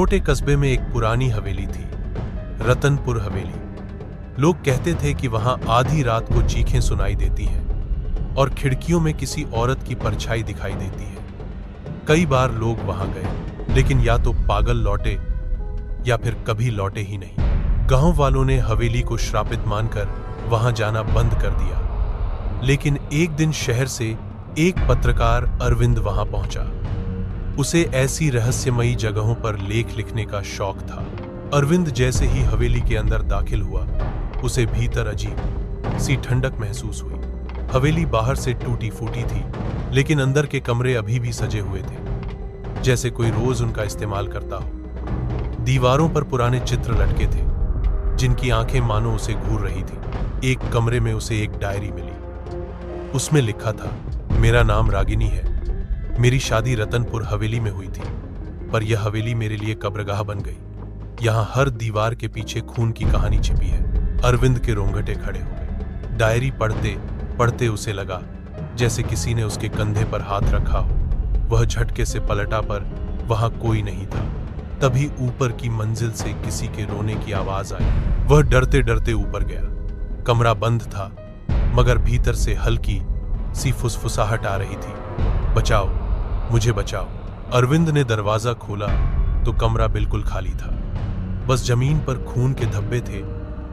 छोटे कस्बे में एक पुरानी हवेली थी, रतनपुर हवेली। लोग कहते थे कि वहां आधी रात को चीखें सुनाई देती हैं और खिड़कियों में किसी औरत की परछाई दिखाई देती है। कई बार लोग वहां गए, लेकिन या तो पागल लौटे या फिर कभी लौटे ही नहीं। गांव वालों ने हवेली को श्रापित मानकर वहां जाना बंद कर दिया। लेकिन एक दिन शहर से एक पत्रकार अरविंद वहां पहुंचा। उसे ऐसी रहस्यमयी जगहों पर लेख लिखने का शौक था। अरविंद जैसे ही हवेली के अंदर दाखिल हुआ, उसे भीतर अजीब सी ठंडक महसूस हुई। हवेली बाहर से टूटी फूटी थी, लेकिन अंदर के कमरे अभी भी सजे हुए थे, जैसे कोई रोज उनका इस्तेमाल करता हो। दीवारों पर पुराने चित्र लटके थे, जिनकी आंखें मानो उसे घूर रही थी। एक कमरे में उसे एक डायरी मिली। उसमें लिखा था, मेरा नाम रागिनी है, मेरी शादी रतनपुर हवेली में हुई थी, पर यह हवेली मेरे लिए कब्रगाह बन गई। यहाँ हर दीवार के पीछे खून की कहानी छिपी है। अरविंद के रोंगटे खड़े हो गए। डायरी पढ़ते पढ़ते उसे लगा जैसे किसी ने उसके कंधे पर हाथ रखा हो। वह झटके से पलटा, पर वहां कोई नहीं था। तभी ऊपर की मंजिल से किसी के रोने की आवाज आई। वह डरते डरते ऊपर गया। कमरा बंद था, मगर भीतर से हल्की सी फुसफुसाहट आ रही थी, बचाओ, मुझे बचाओ। अरविंद ने दरवाजा खोला तो कमरा बिल्कुल खाली था। बस जमीन पर खून के धब्बे थे,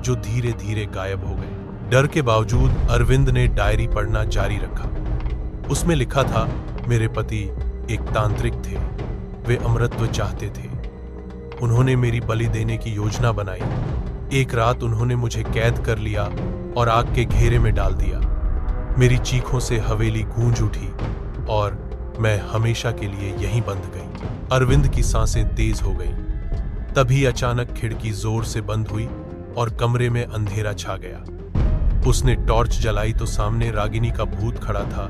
जो धीरे धीरे गायब हो गए। डर के बावजूद अरविंद ने डायरी पढ़ना जारी रखा। उसमें लिखा था, मेरे पति एक तांत्रिक थे, वे अमरत्व चाहते थे। उन्होंने मेरी बलि देने की योजना बनाई। एक रात उन्होंने मुझे कैद कर लिया और आग के घेरे में डाल दिया। मेरी चीखों से हवेली गूंज उठी और मैं हमेशा के लिए यहीं बंध गई। अरविंद की सांसें तेज हो गईं। तभी अचानक खिड़की जोर से बंद हुई और कमरे में अंधेरा छा गया। उसने टॉर्च जलाई तो सामने रागिनी का भूत खड़ा था।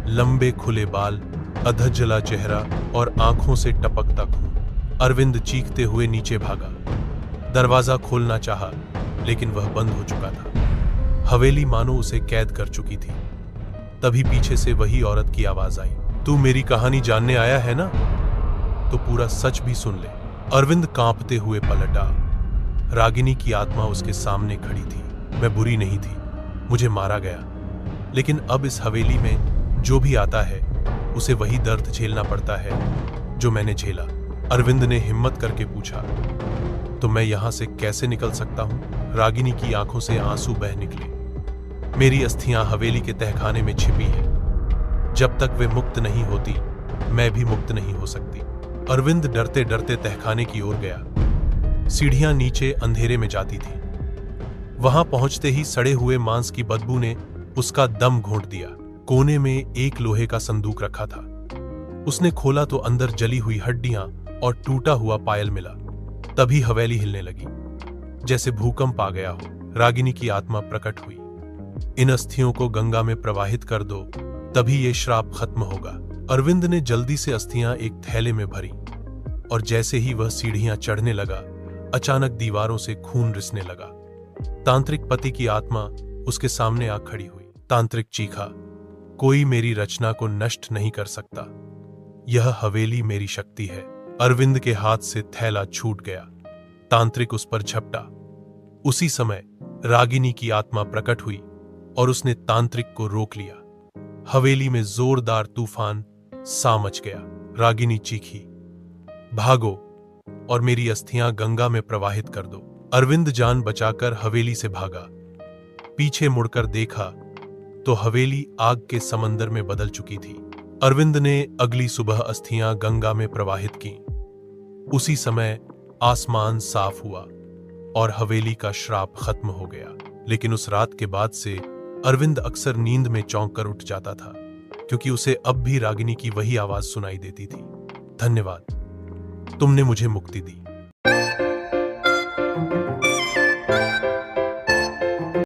लंबे खुले बाल, अधजला चेहरा और आंखों से टपकता खून। अरविंद चीखते हुए नीचे भागा। दरवाजा खोलना चाहा, लेकिन वह बंद हो चुका था। हवेली मानो उसे कैद कर चुकी थी। तभी पीछे से वही औरत की आवाज आई, तू मेरी कहानी जानने आया है ना? तो पूरा सच भी सुन ले। अरविंद कांपते हुए पलटा। रागिनी की आत्मा उसके सामने खड़ी थी। मैं बुरी नहीं थी, मुझे मारा गया, लेकिन अब इस हवेली में जो भी आता है, उसे वही दर्द झेलना पड़ता है जो मैंने झेला। अरविंद ने हिम्मत करके पूछा, तो मैं यहां से कैसे निकल सकता हूं? रागिनी की आंखों से आंसू बह निकले। मेरी अस्थियां हवेली के तहखाने में छिपी हैं। जब तक वे मुक्त नहीं होती, मैं भी मुक्त नहीं हो सकती। अरविंद डरते डरते तहखाने की ओर गया। सीढ़ियां नीचे अंधेरे में जाती थी। वहां पहुंचते ही सड़े हुए मांस की बदबू ने उसका दम घोंट दिया। कोने में एक लोहे का संदूक रखा था। उसने खोला तो अंदर जली हुई हड्डियां और टूटा हुआ पायल मिला। तभी हवेली हिलने लगी, जैसे भूकंप आ गया हो। रागिनी की आत्मा प्रकट हुई। इन अस्थियों को गंगा में प्रवाहित कर दो, तभी ये श्राप खत्म होगा। अरविंद ने जल्दी से अस्थियां एक थैले में भरी, और जैसे ही वह सीढ़ियां चढ़ने लगा, अचानक दीवारों से खून रिसने लगा। तांत्रिक पति की आत्मा उसके सामने आ खड़ी हुई। तांत्रिक चीखा, कोई मेरी रचना को नष्ट नहीं कर सकता। यह हवेली मेरी शक्ति है। अरविंद के हाथ से थैला छूट गया। तांत्रिक उस पर झपटा। उसी समय रागिनी की आत्मा प्रकट हुई और उसने तांत्रिक को रोक लिया। हवेली में जोरदार तूफान सा मच गया। रागिनी चीखी, भागो और मेरी अस्थियां गंगा में प्रवाहित कर दो। अरविंद जान बचाकर हवेली से भागा। पीछे मुड़कर देखा तो हवेली आग के समंदर में बदल चुकी थी। अरविंद ने अगली सुबह अस्थियां गंगा में प्रवाहित की। उसी समय आसमान साफ हुआ और हवेली का श्राप खत्म हो गया। लेकिन उस रात के बाद से अरविंद अक्सर नींद में चौंक कर उठ जाता था, क्योंकि उसे अब भी रागिनी की वही आवाज सुनाई देती थी। धन्यवाद, तुमने मुझे मुक्ति दी।